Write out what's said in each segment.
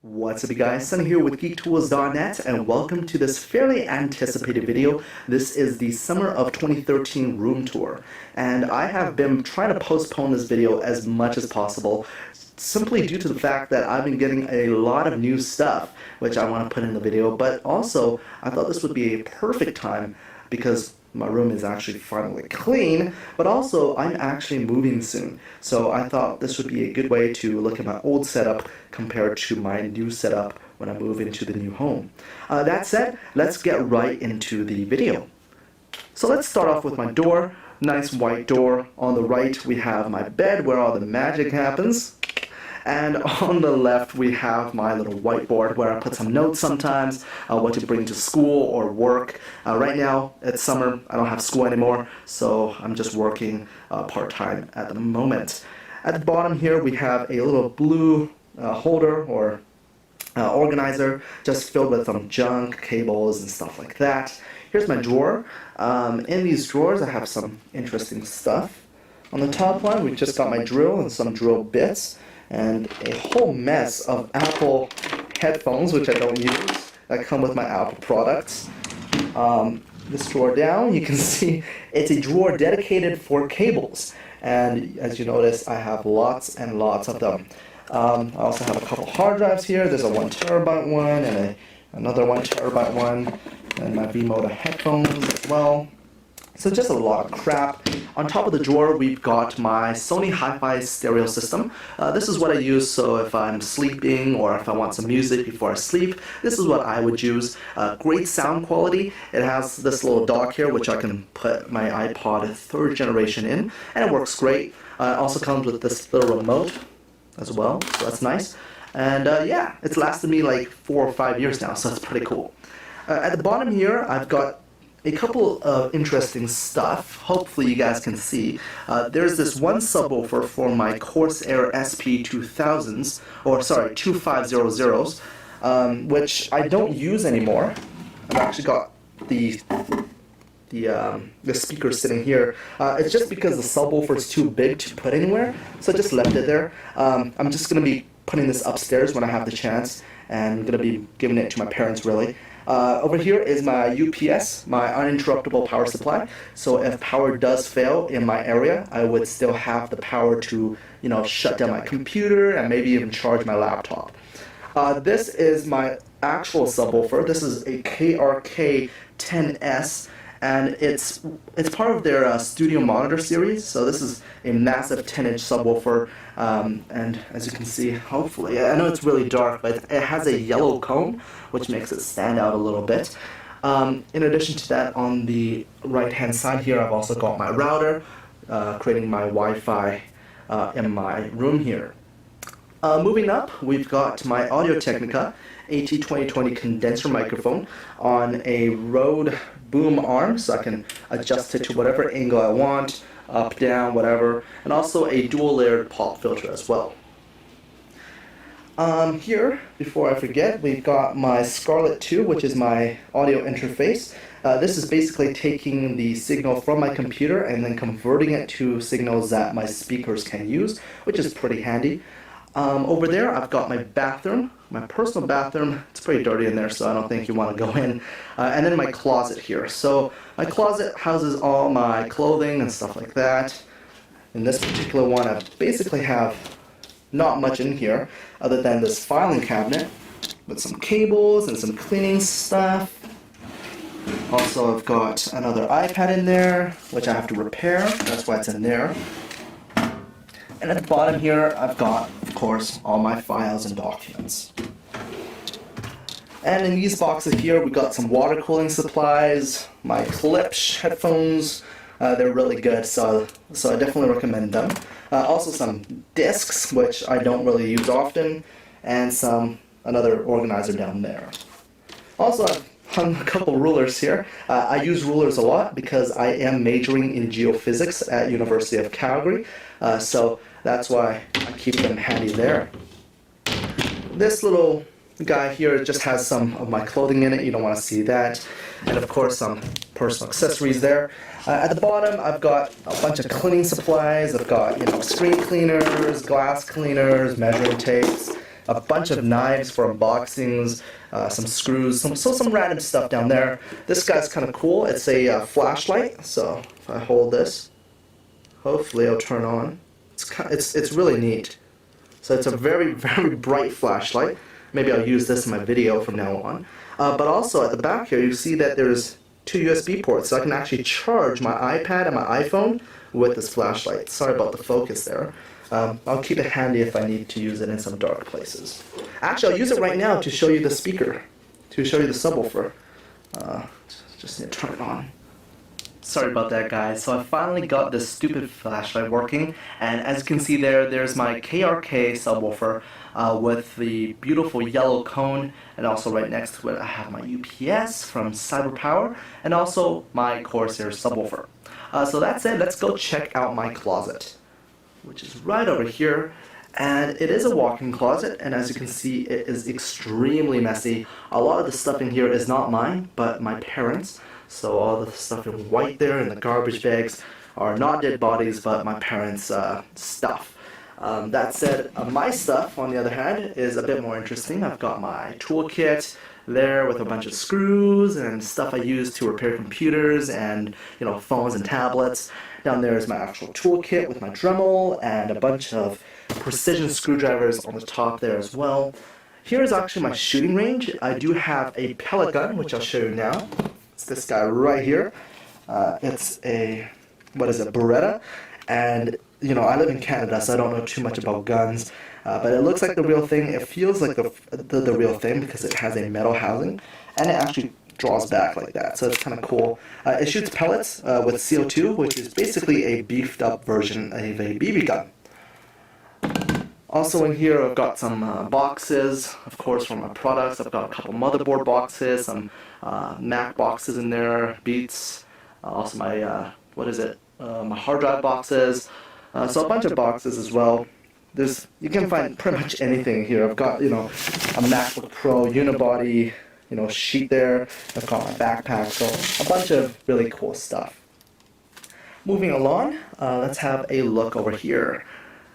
What's up, you guys? Sunny here with GeekTools.net, and welcome to this fairly anticipated video. This is the summer of 2013 room tour, and I have been trying to postpone this video as much as possible simply due to the fact that I've been getting a lot of new stuff which I want to put in the video, but also I thought this would be a perfect time because my room is actually finally clean, but also I'm actually moving soon. So I thought this would be a good way to look at my old setup compared to my new setup when I move into the new home. That said, let's get right into the video. So let's start off with my door. Nice white door. On the right we have my bed where all the magic happens. And on the left we have my little whiteboard where I put some notes sometimes, what to bring to school or work. Right now it's summer, I don't have school anymore, so I'm just working part-time at the moment. At the bottom here we have a little blue holder or organizer just filled with some junk, cables and stuff like that. Here's my drawer. In these drawers I have some interesting stuff. On the top one we just got my drill and some drill bits, and a whole mess of Apple headphones, which I don't use, that come with my Apple products. This drawer down, you can see it's a drawer dedicated for cables, and as you notice, I have lots and lots of them. I also have a couple hard drives here. There's a 1 terabyte one and another 1 terabyte one, and my V-Moda headphones as well. So just a lot of crap. On top of the drawer, we've got my Sony Hi-Fi stereo system. This is what I use, so if I'm sleeping or if I want some music before I sleep, this is what I would use. Great sound quality. It has this little dock here, which I can put my iPod 3rd generation in, and it works great. It also comes with this little remote as well, so that's nice. And yeah, it's lasted me like 4 or 5 years now, so it's pretty cool. At the bottom here, I've got a couple of interesting stuff. Hopefully you guys can see. There's this one subwoofer for my Corsair SP2000s, or sorry, 2500s, which I don't use anymore. I've actually got the speaker sitting here. It's just because the subwoofer is too big to put anywhere, so I just left it there. I'm just going to be putting this upstairs when I have the chance, and I'm going to be giving it to my parents, really. Over here is my UPS, my uninterruptible power supply. So if power does fail in my area, I would still have the power to, shut down my computer and maybe even charge my laptop. This is my actual subwoofer. This is a KRK-10S, and it's part of their studio monitor series. So this is a massive 10-inch subwoofer, and as you can see, hopefully, I know it's really dark, but it has a yellow cone, which makes it stand out a little bit. In addition to that, on the right-hand side here, I've also got my router, creating my Wi-Fi in my room here. Moving up, we've got my Audio-Technica AT2020 condenser microphone on a Rode boom arm, so I can adjust it to whatever angle I want, up, down, whatever, and also a dual layered pop filter as well. Here, before I forget, we've got my Scarlett 2, which is my audio interface. This is basically taking the signal from my computer and then converting it to signals that my speakers can use, which is pretty handy. Over there, I've got my bathroom, my personal bathroom. It's pretty dirty in there, so I don't think you want to go in. And then my closet here. So my closet houses all my clothing and stuff like that. In this particular one, I basically have not much in here other than this filing cabinet with some cables and some cleaning stuff. Also, I've got another iPad in there, which I have to repair. That's why it's in there. And at the bottom here, I've got, of course, all my files and documents. And in these boxes here, we got some water cooling supplies, my Klipsch headphones. They're really good, so I definitely recommend them. Also some discs, which I don't really use often, and another organizer down there. Also, I've hung a couple rulers here. I use rulers a lot because I am majoring in geophysics at University of Calgary, so that's why I keep them handy there. This little guy here just has some of my clothing in it. You don't want to see that. And of course some personal accessories there. At the bottom I've got a bunch of cleaning supplies. I've got screen cleaners, glass cleaners, measuring tapes, a bunch of knives for unboxings, some screws, some random stuff down there. This guy's kind of cool. It's a flashlight, so if I hold this, hopefully it'll turn on. It's really neat. So it's a very, very bright flashlight. Maybe I'll use this in my video from now on. But also at the back here, you see that there's 2 USB ports, so I can actually charge my iPad and my iPhone with this flashlight. Sorry about the focus there. I'll keep it handy if I need to use it in some dark places. Actually, I'll use it right now to show you the speaker, to show you the subwoofer. Just need to turn it on. Sorry about that, guys. So I finally got this stupid flashlight working, and as you can see there's my KRK subwoofer with the beautiful yellow cone, and also right next to it I have my UPS from CyberPower, and also my Corsair subwoofer. So that's it. Let's go check out my closet, which is right over here. And it is a walk-in closet, and as you can see, it is extremely messy. A lot of the stuff in here is not mine, but my parents'. So all the stuff in white there and the garbage bags are not dead bodies, but my parents' stuff. That said, my stuff, on the other hand, is a bit more interesting. I've got my toolkit there with a bunch of screws and stuff I use to repair computers and, you know, phones and tablets. Down there is my actual toolkit with my Dremel and a bunch of precision screwdrivers on the top there as well. Here is actually my shooting range. I do have a pellet gun, which I'll show you now. It's this guy right here. It's a, what is it, Beretta? And, you know, I live in Canada, so I don't know too much about guns. But it looks like the real thing. It feels like the real thing because it has a metal housing. And it actually draws back like that, so it's kind of cool. It shoots pellets with CO2, which is basically a beefed up version of a BB gun. Also in here I've got some boxes, of course, for my products. I've got a couple motherboard boxes, some Mac boxes in there, Beats, also my, my hard drive boxes, so a bunch of boxes as well. You can find pretty much anything here. I've got, you know, a MacBook Pro unibody, you know, sheet there. I've got my backpack, so a bunch of really cool stuff. Moving along, let's have a look over here.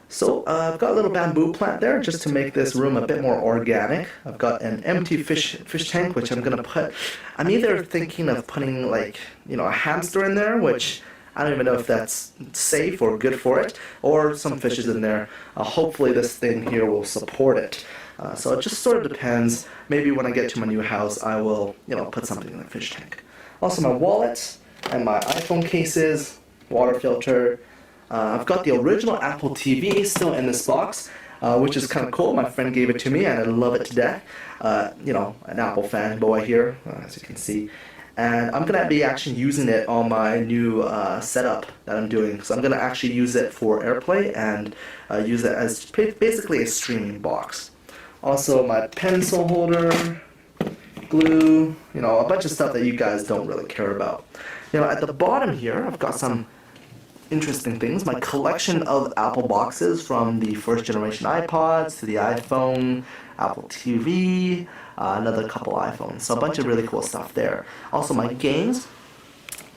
So I've got a little bamboo plant there just to make this room a bit more organic. I've got an empty fish tank, which I'm going to put, I'm either thinking of putting, like, you know, a hamster in there, which I don't even know if that's safe or good for it, or some fishes in there. Hopefully this thing here will support it. So it just sort of depends. Maybe when I get to my new house, I will, you know, put something in the fish tank. Also my wallet and my iPhone cases, water filter. I've got the original Apple TV still in this box, which is kind of cool. My friend gave it to me and I love it to death. You know, an Apple fanboy here, as you can see. And I'm going to be actually using it on my new setup that I'm doing. So I'm going to actually use it for AirPlay and use it as basically a streaming box. Also my pencil holder, glue, you know, a bunch of stuff that you guys don't really care about. You know, at the bottom here, I've got some interesting things. My collection of Apple boxes from the first generation iPods to the iPhone, Apple TV, another couple iPhones. So a bunch of really cool stuff there. Also my games.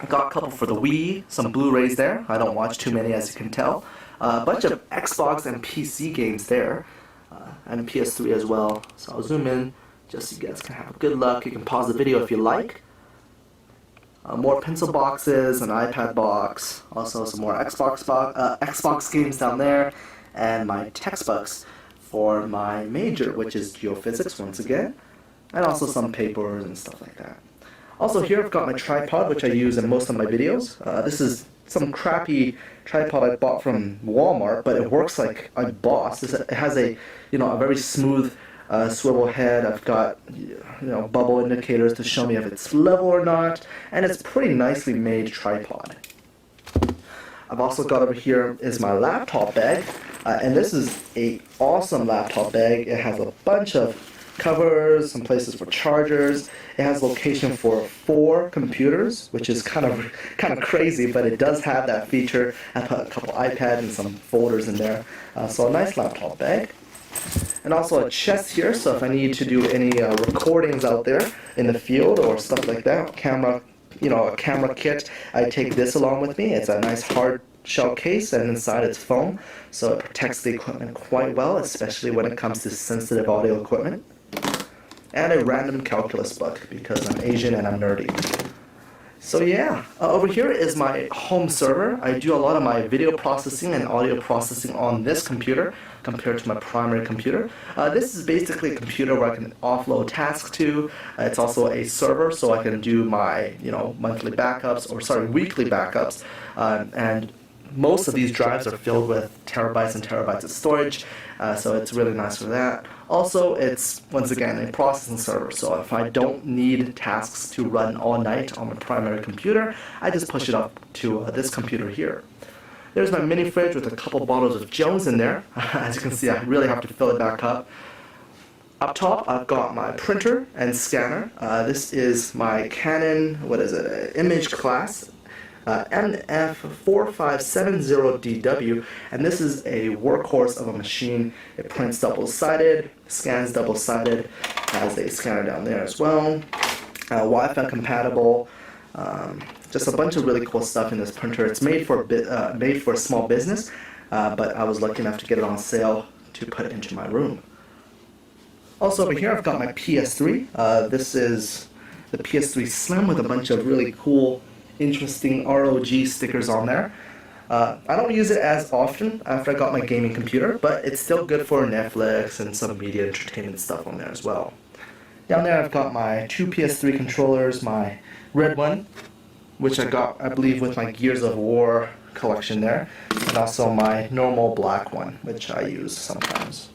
I got a couple for the Wii, some Blu-rays there. I don't watch too many, as you can tell. A bunch of Xbox and PC games there. And PS3 as well. So I'll zoom in just so you guys can have good luck. You can pause the video if you like. More pencil boxes, an iPad box, also some more Xbox games down there, and my textbooks for my major, which is geophysics once again, and also some papers and stuff like that. Also here I've got my tripod, which I use in most of my videos. This is some crappy tripod I bought from Walmart, but it works like a boss. It has a, you know, a very smooth swivel head. I've got, you know, bubble indicators to show me if it's level or not, and it's pretty nicely made tripod. I've also got over here is my laptop bag, and this is a awesome laptop bag. It has a bunch of covers, some places for chargers. It has location for 4 computers, which is kind of crazy, but it does have that feature. I put a couple iPads and some folders in there, so a nice laptop bag. And also a chest here, so if I need to do any recordings out there in the field or stuff like that, camera, you know, a camera kit, I take this along with me. It's a nice hard shell case, and inside it's foam, so it protects the equipment quite well, especially when it comes to sensitive audio equipment. And a random calculus book, because I'm Asian and I'm nerdy. So yeah, over here is my home server. I do a lot of my video processing and audio processing on this computer compared to my primary computer. This is basically a computer where I can offload tasks to. It's also a server, so I can do my monthly backups, or sorry, weekly backups. And most of these drives are filled with terabytes and terabytes of storage, so it's really nice for that. Also, it's, once again, a processing server, so if I don't need tasks to run all night on my primary computer, I just push it up to this computer here. There's my mini fridge with a couple bottles of Jones in there. As you can see, I really have to fill it back up. Up top, I've got my printer and scanner. This is my Canon, image class. MF4570DW, and this is a workhorse of a machine. It prints double-sided, scans double-sided, has a scanner down there as well, Wi-Fi compatible, just a bunch of really cool stuff in this printer. It's made for a small business, but I was lucky enough to get it on sale to put it into my room. Also over here I've got my PS3. This is the PS3 Slim with a bunch of really cool interesting ROG stickers on there. I don't use it as often after I got my gaming computer, but it's still good for Netflix and some media entertainment stuff on there as well. Down there I've got my two PS3 controllers, my red one, which I got, I believe, with my Gears of War collection there, and also my normal black one, which I use sometimes.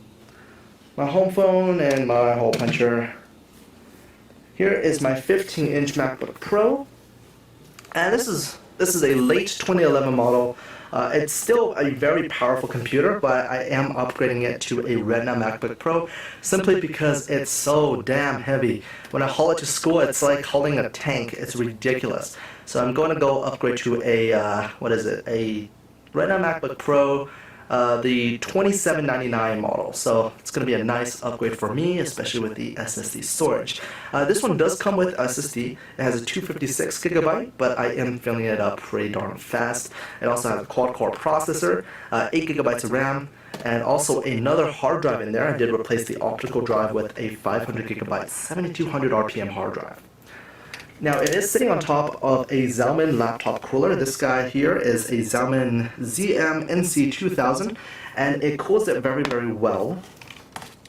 My home phone and my hole puncher. Here is my 15-inch MacBook Pro. And this is a late 2011 model. It's still a very powerful computer, but I am upgrading it to a Retina MacBook Pro simply because it's so damn heavy. When I haul it to school, it's like hauling a tank. It's ridiculous. So I'm going to go upgrade to a a Retina MacBook Pro, the 2799 model. So it's going to be a nice upgrade for me, especially with the SSD storage. This one does come with SSD. It has a 256 gigabyte, but I am filling it up pretty darn fast. It also has a quad-core processor, 8 gigabytes of RAM, and also another hard drive in there. I did replace the optical drive with a 500 gigabyte, 7200 RPM hard drive. Now, it is sitting on top of a Xiaomi laptop cooler. This guy here is a Xiaomi ZM-NC2000, and it cools it very, very well.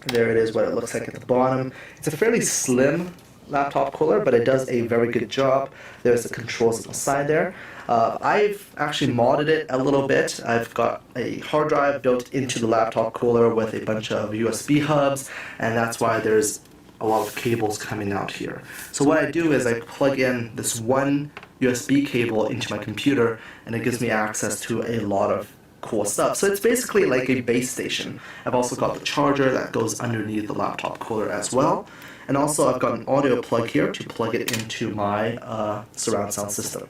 There it is, what it looks like at the bottom. It's a fairly slim laptop cooler, but it does a very good job. There's the controls on the side there. I've actually modded it a little bit. I've got a hard drive built into the laptop cooler with a bunch of USB hubs, and that's why there's a lot of cables coming out here. So what I do is I plug in this one USB cable into my computer, and it gives me access to a lot of cool stuff. So it's basically like a base station. I've also got the charger that goes underneath the laptop cooler as well. And also I've got an audio plug here to plug it into my surround sound system.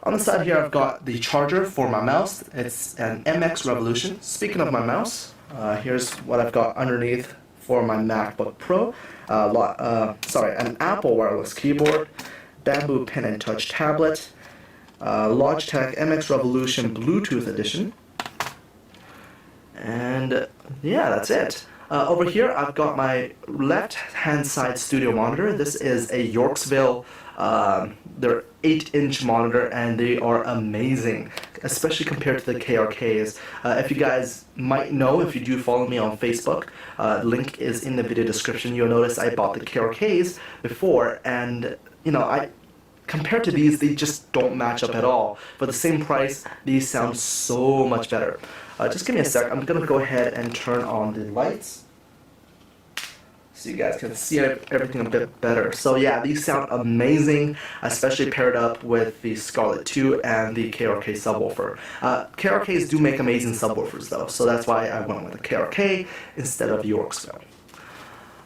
On the side here I've got the charger for my mouse. It's an MX Revolution. Speaking of my mouse, here's what I've got underneath for my MacBook Pro. An Apple wireless keyboard, Bamboo Pen and Touch tablet, Logitech MX Revolution Bluetooth edition, and yeah, that's it. Over here I've got my left hand side studio monitor. This is a Yorksville, they're 8-inch monitor, and they are amazing, especially compared to the KRKs. If you guys might know, if you do follow me on Facebook, link is in the video description. You'll notice I bought the KRKs before, and compared to these, they just don't match up at all. For the same price, these sound so much better. Just give me a sec. I'm gonna go ahead and turn on the lights so you guys can see everything a bit better. So yeah, these sound amazing, especially paired up with the Scarlett 2 and the KRK subwoofer. KRKs do make amazing subwoofers though, so that's why I went with the KRK instead of Yorksville.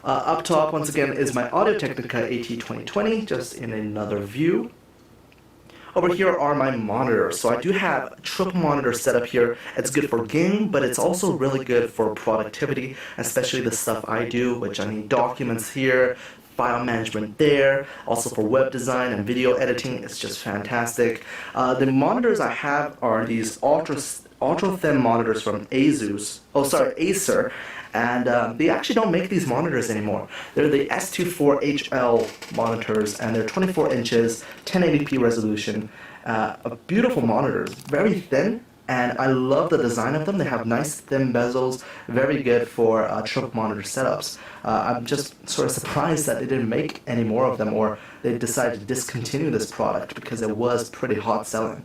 Up top, once again, is my Audio-Technica AT2020, just in another view. Over here are my monitors. So I do have a triple monitor setup here. It's good for gaming, but it's also really good for productivity, especially the stuff I do, which I need documents here, file management there. Also for web design and video editing, it's just fantastic. The monitors I have are these ultra thin monitors from Acer, and they actually don't make these monitors anymore. They're the S24HL monitors, and they're 24 inches, 1080p resolution. Beautiful monitors, very thin, and I love the design of them. They have nice thin bezels, very good for trunk monitor setups. I'm just sort of surprised that they didn't make any more of them, or they decided to discontinue this product because it was pretty hot selling.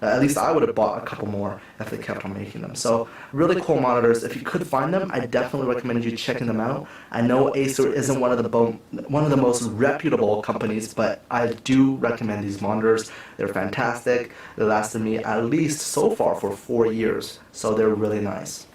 At least I would have bought a couple more if they kept on making them. So really cool monitors. If you could find them, I definitely recommend you checking them out. I know Acer isn't one of the most reputable companies, but I do recommend these monitors. They're fantastic. They lasted me at least so far for 4 years, so they're really nice.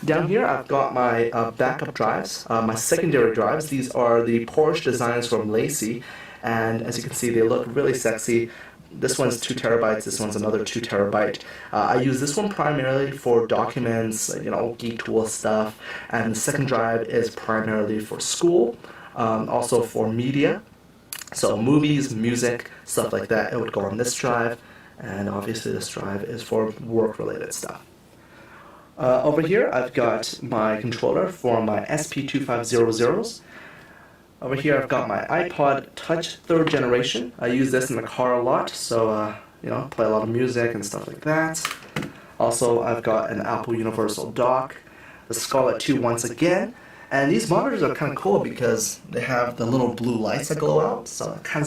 Down here I've got my backup drives, my secondary drives. These are the Porsche designs from Lacey, and as you can see, they look really sexy. This one's 2 terabytes, this one's another 2 terabyte. I use this one primarily for documents, Geek Tool stuff, and the second drive is primarily for school, also for media. So movies, music, stuff like that, it would go on this drive, and obviously this drive is for work-related stuff. Over here I've got my controller for my SP2500s. Over here I've got my iPod Touch 3rd generation. I use this in the car a lot, so play a lot of music and stuff like that. Also I've got an Apple Universal Dock, the Scarlett 2 once again, and these monitors are kind of cool because they have the little blue lights that glow out, so it kind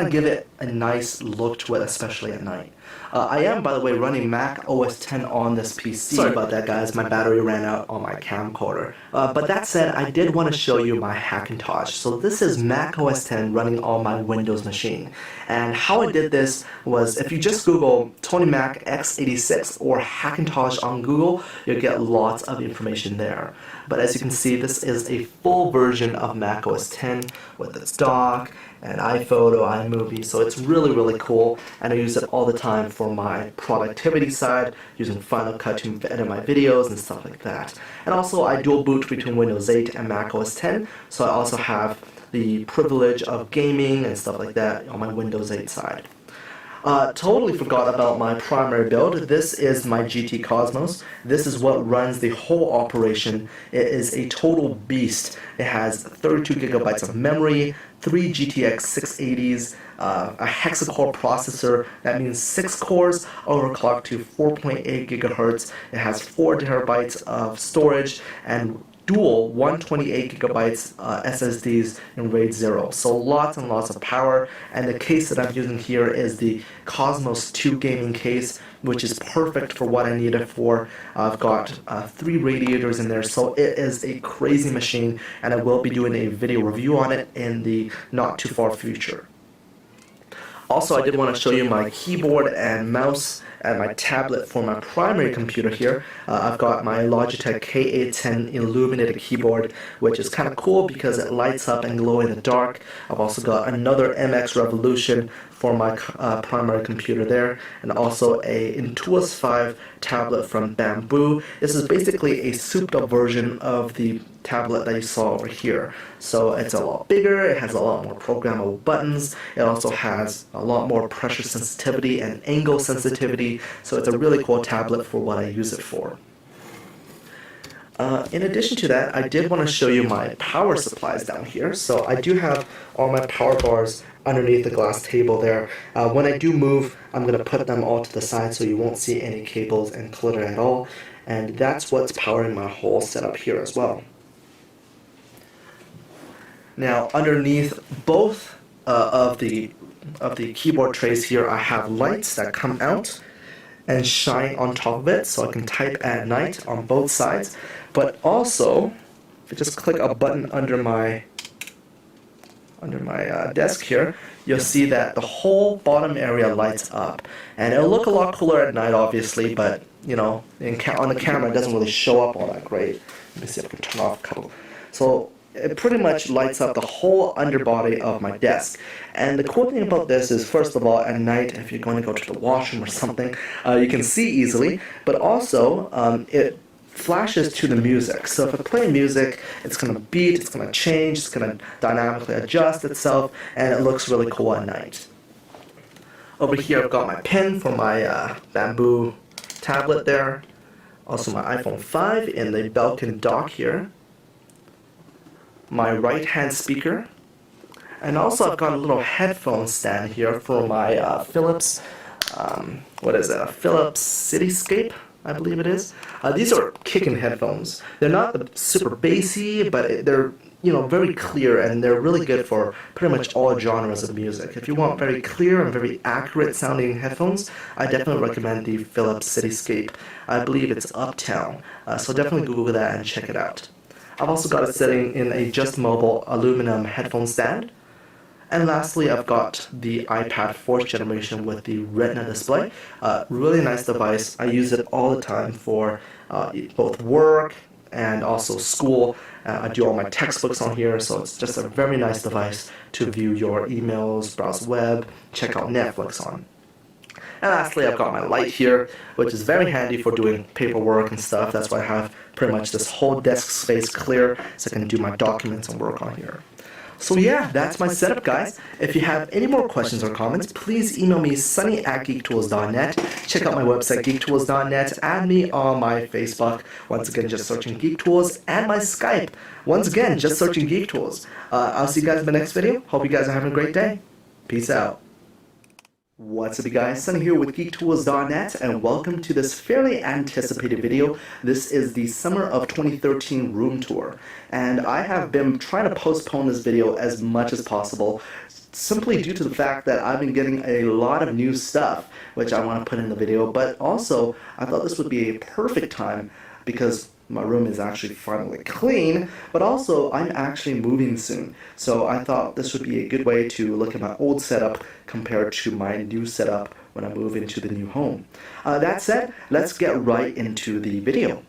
of give it a nice look to it, especially at night. I am, by the way, running Mac OS X on this PC. Sorry about that, guys. My battery ran out on my camcorder. But that said, I did want to show you my Hackintosh. So this is Mac OS X running on my Windows machine. And how I did this was, if you just Google Tony Mac x86 or Hackintosh on Google, you'll get lots of information there. But as you can see, this is a full version of Mac OS X with its dock and iPhoto, iMovie, so it's really, really cool, and I use it all the time for my productivity side, using Final Cut to edit my videos and stuff like that. And also, I dual boot between Windows 8 and Mac OS X, so I also have the privilege of gaming and stuff like that on my Windows 8 side. Totally forgot about my primary build. This is my GT Cosmos. This is what runs the whole operation. It is a total beast. It has 32 gigabytes of memory, 3 GTX 680s, a hexa-core processor. That means 6 cores overclocked to 4.8 gigahertz. It has 4 terabytes of storage and dual 128 gigabytes SSDs in RAID 0. So lots and lots of power, and the case that I'm using here is the Cosmos 2 gaming case, which is perfect for what I need it for. I've got 3 radiators in there, so it is a crazy machine, and I will be doing a video review on it in the not too far future. Also, I did want to show you my keyboard and mouse and my tablet for my primary computer here. I've got my Logitech K810 illuminated keyboard, which is kind of cool because it lights up and glow in the dark. I've also got another MX Revolution for my primary computer there, and also a Intuos 5 tablet from Bamboo. This is basically a souped up version of the tablet that you saw over here. So it's a lot bigger, it has a lot more programmable buttons, it also has a lot more pressure sensitivity and angle sensitivity, so it's a really cool tablet for what I use it for. In addition to that, I did want to show you my power supplies down here. So I do have all my power bars underneath the glass table there. When I do move, I'm going to put them all to the side so you won't see any cables and clutter at all. And that's what's powering my whole setup here as well. Now, underneath both of the keyboard trays here, I have lights that come out and shine on top of it, so I can type at night on both sides. But also, if you just click a button under my desk here, you'll see that the whole bottom area lights up, and it'll look a lot cooler at night, obviously. But on the camera, it doesn't really show up all that great. Let me see if I can turn off a couple. So it pretty much lights up the whole underbody of my desk. And the cool thing about this is, first of all, at night, if you're going to go to the washroom or something, you can see easily, but also it flashes to the music. So if I play music, it's going to beat, it's going to change, it's going to dynamically adjust itself, and it looks really cool at night. Over here I've got my pen for my bamboo tablet there. Also my iPhone 5 in the Belkin dock here. My right-hand speaker. And also I've got a little headphone stand here for my Philips, Philips Cityscape, I believe it is. These are kicking headphones. They're not the super bassy, but they're very clear, and they're really good for pretty much all genres of music. If you want very clear and very accurate sounding headphones, I definitely recommend the Philips Cityscape. I believe it's Uptown, so definitely Google that and check it out. I've also got it sitting in a Just Mobile aluminum headphone stand. And lastly, I've got the iPad 4th generation with the Retina display. Really nice device. I use it all the time for both work and also school. I do all my textbooks on here, so it's just a very nice device to view your emails, browse web, check out Netflix on. And lastly, I've got my light here, which is very handy for doing paperwork and stuff. That's why I have pretty much this whole desk space clear, so I can do my documents and work on here. So yeah, that's my setup, guys. If you have any more questions or comments, please email me sunny@geektools.net. Check out my website, geektools.net. Add me on my Facebook. Once again, just searching Geek Tools. And my Skype. Once again, just searching Geek Tools. I'll see you guys in the next video. Hope you guys are having a great day. Peace out. What's up, you guys? Sunny here with geektools.net, and welcome to this fairly anticipated video. This is the summer of 2013 room tour, and I have been trying to postpone this video as much as possible simply due to the fact that I've been getting a lot of new stuff which I want to put in the video, but also I thought this would be a perfect time because my room is actually finally clean, but also I'm actually moving soon. So I thought this would be a good way to look at my old setup compared to my new setup when I move into the new home. That said, let's get right into the video.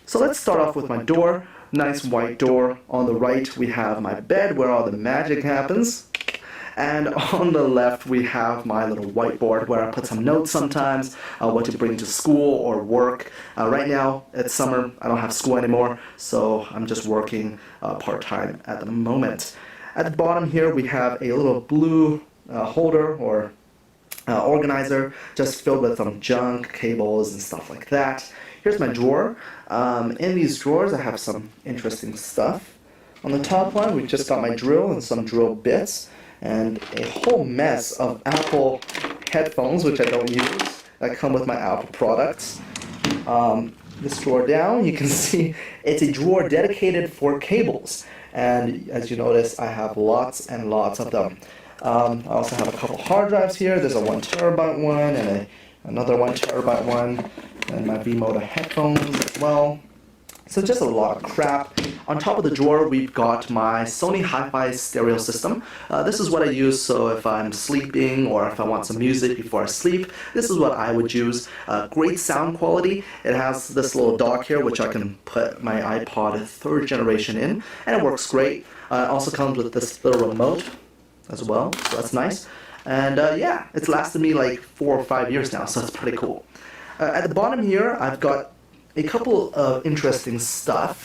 So let's start off with my door. Nice white door. On the right we have my bed where all the magic happens. And on the left we have my little whiteboard where I put some notes sometimes, what to bring to school or work. Right now it's summer, I don't have school anymore, so I'm just working part-time at the moment. At the bottom here we have a little blue holder or organizer just filled with some junk, cables and stuff like that. Here's my drawer. In these drawers I have some interesting stuff. On the top one we just got my drill and some drill bits, and a whole mess of Apple headphones, which I don't use, that come with my Apple products. This drawer down, you can see it's a drawer dedicated for cables, and as you notice, I have lots and lots of them. I also have a couple hard drives here. There's a 1 terabyte one and another 1 terabyte one, and my V-Moda headphones as well. So just a lot of crap. On top of the drawer, we've got my Sony Hi-Fi stereo system. This is what I use, so if I'm sleeping or if I want some music before I sleep, this is what I would use. Great sound quality. It has this little dock here, which I can put my iPod 3rd generation in, and it works great. It also comes with this little remote as well, so that's nice. And yeah, it's lasted me like 4 or 5 years now, so that's pretty cool. At the bottom here, I've got a couple of interesting stuff.